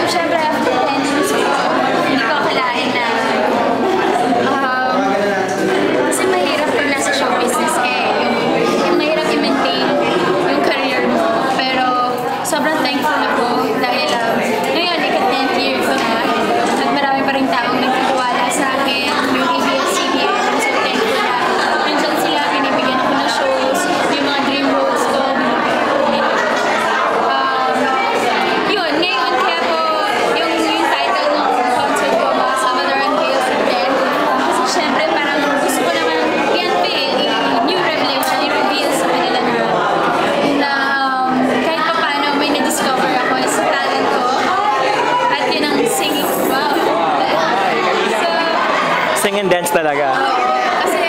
Siyempre, after 10 years, hindi ko akalain na kasi mahirap pag nasa show business ka eh. Yung mahirap i-maintain yung career mo. Pero sobrang thankful ako dahil ngayon, ika-10th year ko na at marami pa rin taong nagtitiwala sa akin. Yung ABS-CBN, I'm so thankful na nandyan sila, binibigyan ako ng shows, yung mga dream roles ko, yun, ngayon kaya ko yung title ng concert ko, mga Salvador and Tales of Death. Kasi syempre parang gusto ko naman new revelation, i-reveal sa kanila na kahit pa paano may na-discover ako sa talent ko. At yun ang singing. Wow! So, Sing and dance talaga. kasi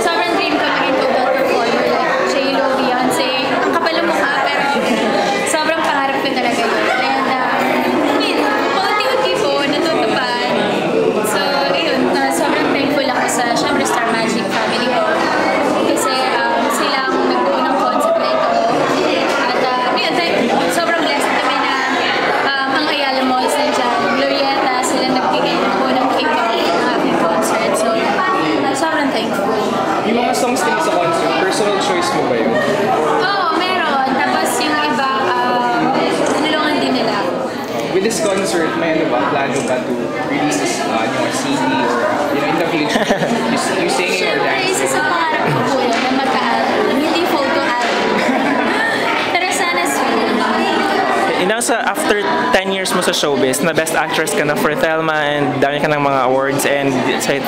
sobrang dream ko maging total performer like J-Lo, Beyonce. Ang kapal ng mukha pero sobrang pangarap ko talaga yun. And paunti-unti po natutupad. So yun, sobrang thankful ako sa syempre Star Magic family ko. Kasi sila ang nagbuo ng concept na ito. At yun, sobrang blessed kami na ang Ayala Malls na dyan. Glorieta, sila nagbigay ng unang kick-off ng aking concert. So sobrang thankful. Yung mga songs din sa concert, personal choice mo ba yun? Oo, meron. Tapos yung iba, tinulungan din nila. With this concert, may ano ba, plano ba to release this new CD or in the future? You singing or Siyempre, isa dancing? sa pangarap ko po yun na magka-album. Hindi photo album. Pero sana soon. Nasa after 10 years mo sa showbiz, na best actress ka na for Thelma and dami ka ng mga awards and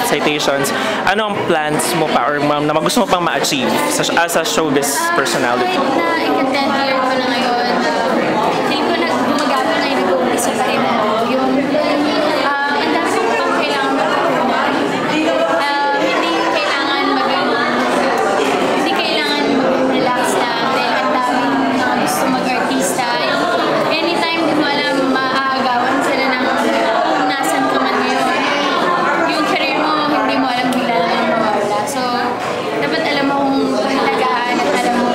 citations. Ano ang plans mo pa or na gusto mo pang ma-achieve as a showbiz personality? Kahit na ika-10th year ko na ngayon, hindi ko na gumagano na yung nag-uumpisa pa rin ako. Yung, ang dami ko pang kailangan matutunan. Hindi kailangan mag-relax lang dahil ang daming mga gusto mag-artista. Anytime di mo alam, maaagawan sila ng kung nasan ka man ngayon. Yung career mo, hindi mo alam bigla lang mawawala. So, dapat alam mo kung pahalagaan at alam mo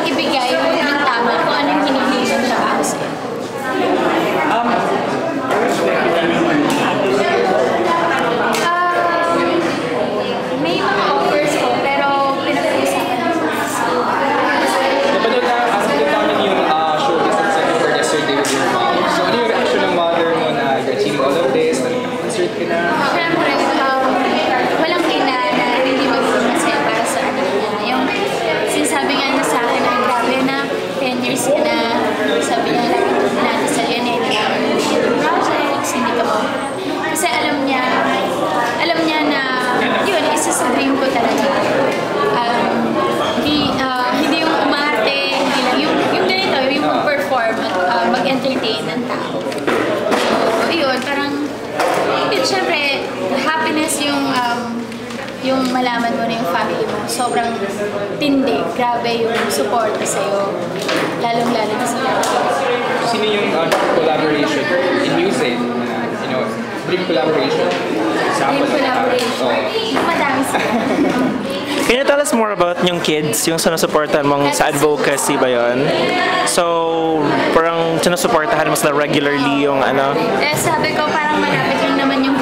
ibigay yung tama kung anong hinihiling ng trabaho sa'yo. May mga offers ko, pero pinag-uusapan naman. Napanood namin yung showbiz at Center for yesterday with your mom. So ano yung reaction ng mother mo na achieving all of this? Nag-concert ka na? Siyempre, walang ina na hindi magiging masaya para sa anak niya. Yung sinasabi nga niya sa akin na grabe na 10 years ka na, sabi niya natin sa yan projects, hindi ka mo. Kasi alam niya na yun, isa sa dream ko talaga. Hindi yung umarte, hindi lang, yung ganito, yung mag-perform at mag-entertain ng tao. So, yun, parang siyempre, happiness yung malaman mo na yung family mo. Sobrang tindi. Grabe yung support sa'yo. Lalong-lalo na sila. Sino yung collaboration in music? Dream collaboration? Yung collaboration. Madami sila. Can you tell us more about yung kids, yung sinusuportahan mong sa advocacy ba yun? So, parang sinusuportahan mo sila regularly yung ano? Sabi ko, parang malapit lang naman yung